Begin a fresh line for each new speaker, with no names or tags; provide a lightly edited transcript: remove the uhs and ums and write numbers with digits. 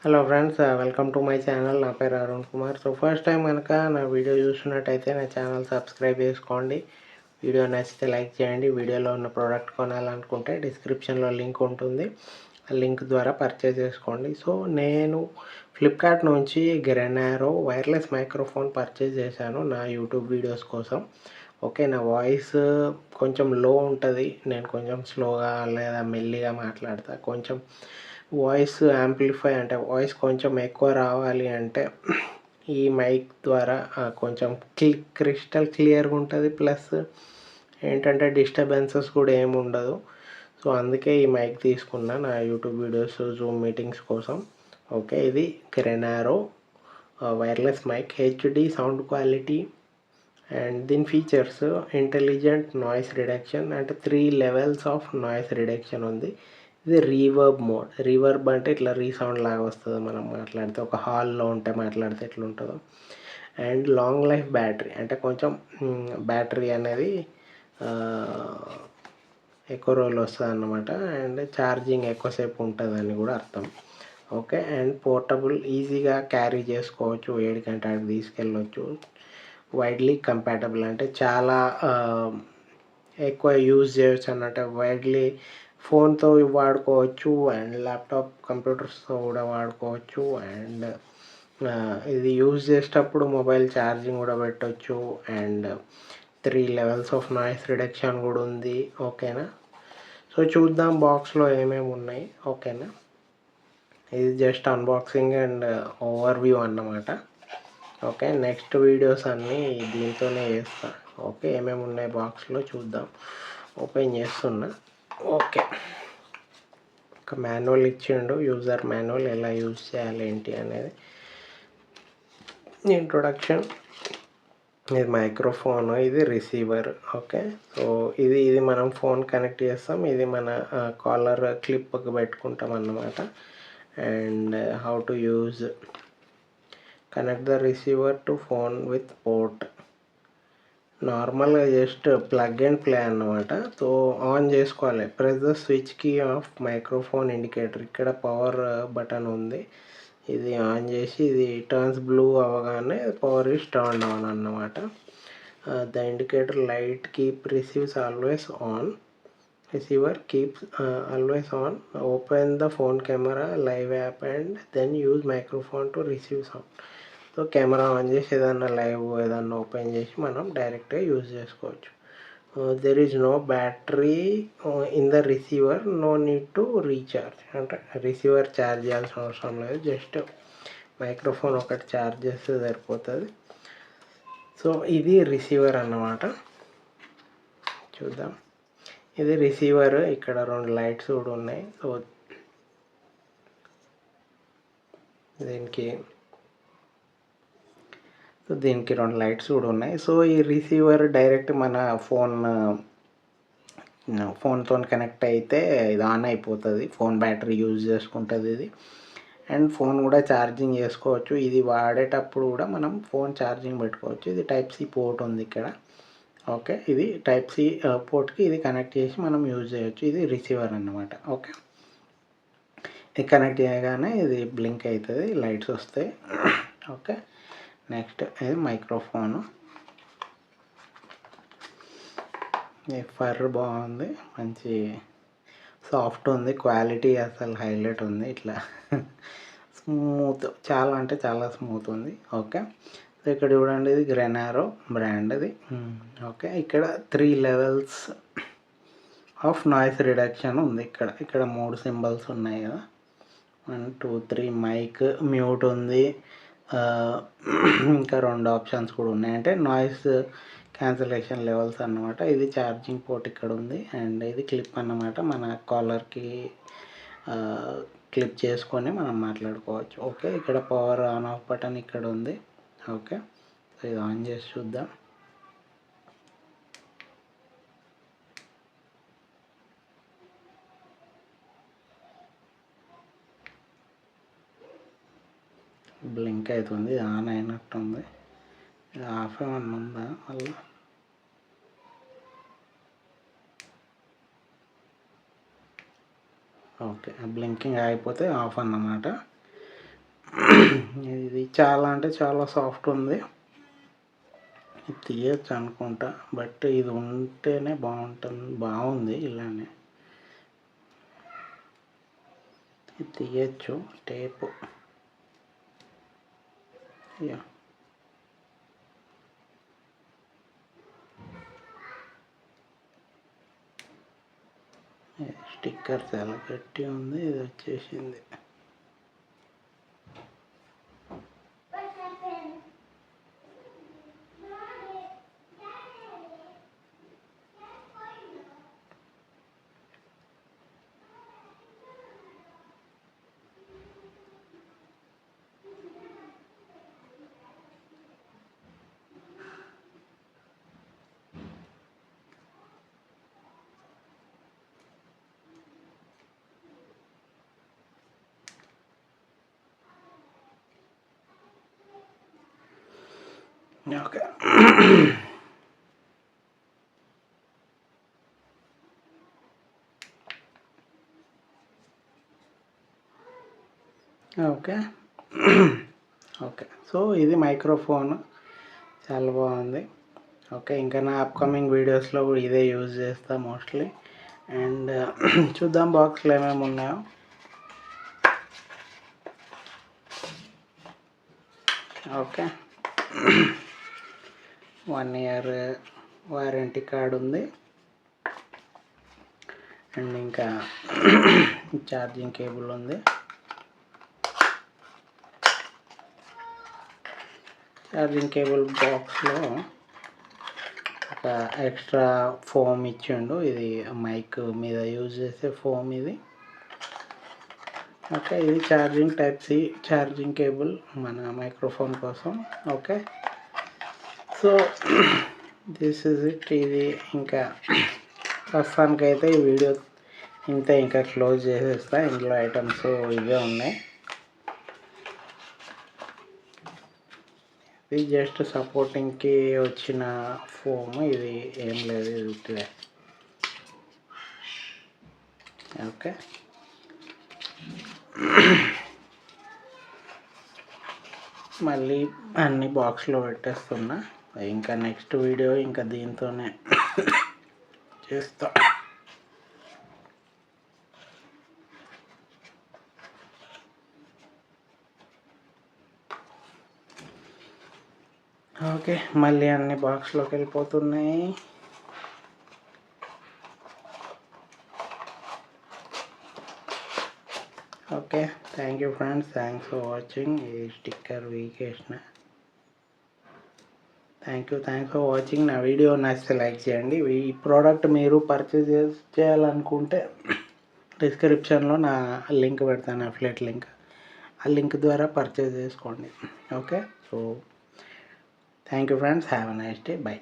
Hello friends, welcome to my channel. నా పేరు Arun Kumar. So first time కనుక నా వీడియో చూస్తున్నట్టయితే నా ఛానల్ సబ్స్క్రైబ్ చేసుకోండి. వీడియో నచ్చితే లైక్ చేయండి. వీడియోలో ఉన్న ప్రోడక్ట్ కొనాలనుకుంటే డిస్క్రిప్షన్లో లింక్ ఉంటుంది. ఆ లింక్ ద్వారా పర్చేజ్ చేసుకోండి. సో నేను ఫ్లిప్కార్ట్ నుంచి గ్రెనారో వైర్లెస్ మైక్రోఫోన్ పర్చేజ్ చేశాను నా యూట్యూబ్ వీడియోస్ కోసం. ఓకే, నా వాయిస్ కొంచెం లో ఉంటుంది. నేను కొంచెం స్లోగా లేదా మెల్లిగా మాట్లాడతా. కొంచెం వాయిస్ యాంప్లిఫై అంటే వాయిస్ కొంచెం ఎక్కువ రావాలి అంటే ఈ మైక్ ద్వారా కొంచెం క్రిస్టల్ క్లియర్గా ఉంటుంది. ప్లస్ ఏంటంటే డిస్టర్బెన్సెస్ కూడా ఏమి ఉండదు. సో అందుకే ఈ మైక్ తీసుకున్నా నా యూట్యూబ్ వీడియోస్, జూమ్ మీటింగ్స్ కోసం. ఓకే, ఇది Grenaro wireless mic, HD sound quality. And దీని ఫీచర్స్ ఇంటెలిజెంట్ నాయిస్ రిడక్షన్, అంటే 3 లెవెల్స్ ఆఫ్ నాయిస్ రిడక్షన్ ఉంది. ఇది రీవర్బ్ మోడ్. రీవర్బ్ అంటే ఇట్లా రీసౌండ్ లాగా వస్తుంది మనం మాట్లాడితే, ఒక హాల్లో ఉంటే మాట్లాడితే ఎట్లా ఉంటుందో. అండ్ లాంగ్ లైఫ్ బ్యాటరీ, అంటే కొంచెం బ్యాటరీ అనేది ఎక్కువ రోజులు వస్తుంది అన్నమాట. అండ్ ఛార్జింగ్ ఎక్కువసేపు ఉంటుందని కూడా అర్థం. ఓకే, అండ్ పోర్టబుల్, ఈజీగా క్యారీ చేసుకోవచ్చు, 7 గంటలకు తీసుకెళ్ళవచ్చు. వైడ్లీ కంపాటబుల్, అంటే చాలా ఎక్కువ యూజ్ చేయొచ్చు అన్నట్టు. వైడ్లీ ఫోన్తో వాడుకోవచ్చు అండ్ ల్యాప్టాప్ కంప్యూటర్స్తో కూడా వాడుకోవచ్చు. అండ్ ఇది యూజ్ చేసేటప్పుడు మొబైల్ ఛార్జింగ్ కూడా పెట్టవచ్చు. And 3 levels of noise reduction కూడా ఉంది. ఓకేనా, సో చూద్దాం బాక్స్లో ఏమేమి ఉన్నాయి. ఓకేనా, ఇది just unboxing and over view అన్నమాట. ఓకే, నెక్స్ట్ వీడియోస్ అన్నీ దీంతోనే చేస్తా. ఓకే, ఏమేమి ఉన్నాయి బాక్స్లో చూద్దాం. ఓపెన్ చేస్తున్నా. ఓకే, ఒక మాన్యువల్ ఇచ్చిండు, యూజర్ మాన్యువల్, ఎలా యూజ్ చేయాలి ఏంటి అనేది. ఇంట్రొడక్షన్, ఇది మైక్రోఫోన్, ఇది రిసీవర్. ఓకే, సో ఇది మనం ఫోన్ కనెక్ట్ చేస్తాం. ఇది మన కాలర్ క్లిప్కి పెట్టుకుంటాం అన్నమాట. And how to use, connect the receiver to phone with port. నార్మల్గా జస్ట్ ప్లగ్ అండ్ ప్లే అన్నమాట. సో ఆన్ చేసుకోవాలి. Press the switch key of microphone indicator. ఇక్కడ పవర్ బటన్ ఉంది, ఇది ఆన్ చేసి ఇది టర్న్స్ బ్లూ అవ్వగానే పవర్ ఈస్ టర్న్ ఆన్ అన్నమాట. The indicator light keep receives always on. Receiver keeps always on. Open the phone camera, live app and then use microphone to receive sound. So camera on చేసి ఏదన్నా live ఏదన్నా open చేసి మనం డైరెక్ట్గా use చేసుకోవచ్చు. There is no battery in the receiver, no need to recharge. అంటే receiver charge చేయాల్సిన అవసరం లేదు, జస్ట్ మైక్రోఫోన్ ఒకటి ఛార్జ్ చేస్తే సరిపోతుంది. సో ఇది రిసీవర్ అన్నమాట. చూద్దాం, ఇది రిసీవర్. ఇక్కడ 2 లైట్స్ కూడా ఉన్నాయి. సో దీనికి 2 లైట్స్ కూడా ఉన్నాయి. సో ఈ రిసీవర్ డైరెక్ట్ మన ఫోన్తో కనెక్ట్ అయితే ఇది ఆన్ అయిపోతుంది. ఫోన్ బ్యాటరీ యూజ్ చేసుకుంటుంది ఇది. అండ్ ఫోన్ కూడా ఛార్జింగ్ చేసుకోవచ్చు. ఇది వాడేటప్పుడు కూడా మనం ఫోన్ ఛార్జింగ్ పెట్టుకోవచ్చు. ఇది టైప్ సి పోర్ట్ ఉంది ఇక్కడ. ఓకే, ఇది టైప్ సి పోర్ట్కి ఇది కనెక్ట్ చేసి మనం యూజ్ చేయొచ్చు. ఇది రిసీవర్ అన్నమాట. ఓకే, ఇది కనెక్ట్ చేయగానే ఇది బ్లింక్ అవుతుంది, లైట్స్ వస్తాయి. ఓకే, నెక్స్ట్ ఇది మైక్రోఫోను. ఈ ఫర్ బాగుంది, మంచి సాఫ్ట్ ఉంది, క్వాలిటీ అసలు హైలైట్ ఉంది. ఇట్లా స్మూత్, చాలా అంటే చాలా స్మూత్ ఉంది. ఓకే, ఇక్కడ చూడండి, ఇది గ్రెనారో బ్రాండ్ ఇది. ఓకే, ఇక్కడ 3 లెవెల్స్ ఆఫ్ నాయిస్ రిడక్షన్ ఉంది. ఇక్కడ 3 సింబల్స్ ఉన్నాయి కదా, 1 2 3. మైక్, మ్యూట్ ఉంది. ఇంకా 2 ఆప్షన్స్ కూడా ఉన్నాయి, అంటే నాయిస్ క్యాన్సలేషన్ లెవెల్స్ అన్నమాట. ఇది ఛార్జింగ్ పోర్ట్ ఇక్కడ ఉంది. అండ్ ఇది క్లిప్ అన్నమాట, మన కాలర్కి క్లిప్ చేసుకొని మనం మాట్లాడుకోవచ్చు. ఓకే, ఇక్కడ పవర్ ఆన్ ఆఫ్ బటన్ ఇక్కడ ఉంది. ఓకే, సో ఇది ఆన్ చేసి చూద్దాం. బ్లింక్ అవుతుంది, ఆన్ అయినట్టుంది. ఇది ఆఫ్ ఏమన్నా ఉందా మళ్ళీ? ఓకే, బ్లింకింగ్ అయిపోతే ఆఫ్ అన్నమాట. ఇది చాలా అంటే చాలా సాఫ్ట్ ఉంది, తీయచ్చు అనుకుంటా, బట్ ఇది ఉంటేనే బాగుంది. ఇలానే ఇది తీయచ్చు టేపు. యా స్టిక్కర్ చాలా గట్టి ఉంది, ఇది వచ్చేసింది. Okay, okay okay. సో ఇది మైక్రోఫోన్ చాలా బాగుంది. ఓకే, ఇంకా నా అప్కమింగ్ వీడియోస్లో కూడా ఇదే యూజ్ చేస్తా మోస్ట్లీ. అండ్ చూద్దాం బాక్స్లో ఏమేమి ఉన్నాయో. ఓకే, 1 year వారంటీ కార్డు ఉంది. అండ్ ఇంకా ఛార్జింగ్ కేబుల్ ఉంది. ఛార్జింగ్ కేబుల్ బాక్స్లో ఒక ఎక్స్ట్రా ఫోమ్ ఇచ్చిండు, ఇది మైక్ మీద యూజ్ చేసే ఫోమ్ ఇది. ఓకే, ఇది charging type C charging cable మన మైక్రోఫోన్ కోసం. Okay, so this is it. ఇది ఇంకా ప్రస్తుతానికైతే ఈ వీడియో ఇంతే, ఇంకా క్లోజ్ చేసేస్తా. ఇందులో ఐటమ్స్ ఇవే ఉన్నాయి. ఇది జస్ట్ సపోర్టింగ్కి వచ్చిన ఫోమ్, ఇది ఏం లేదు, ఇది ఉట్టిదే. ఓకే, మళ్ళీ అన్ని బాక్స్లో పెట్టేస్తున్నా. ఇంకా నెక్స్ట్ వీడియో ఇంకా దీంతోనే చేస్తా. ఓకే, మళ్ళీ అన్ని బాక్స్లోకి వెళ్ళిపోతున్నాయి. Okay, thank you friends, thanks for watching. ఈ స్టిక్కర్ వీకేసిన. Thanks for watching. నా వీడియో నచ్చితే లైక్ చేయండి. ఈ ప్రోడక్ట్ మీరు పర్చేజ్ చేయాలనుకుంటే డిస్క్రిప్షన్లో నా లింక్ పెడతాను, అఫిలియేట్ లింక్. ఆ లింక్ ద్వారా పర్చేజ్ చేసుకోండి. Okay, so thank you friends, have a nice day, by.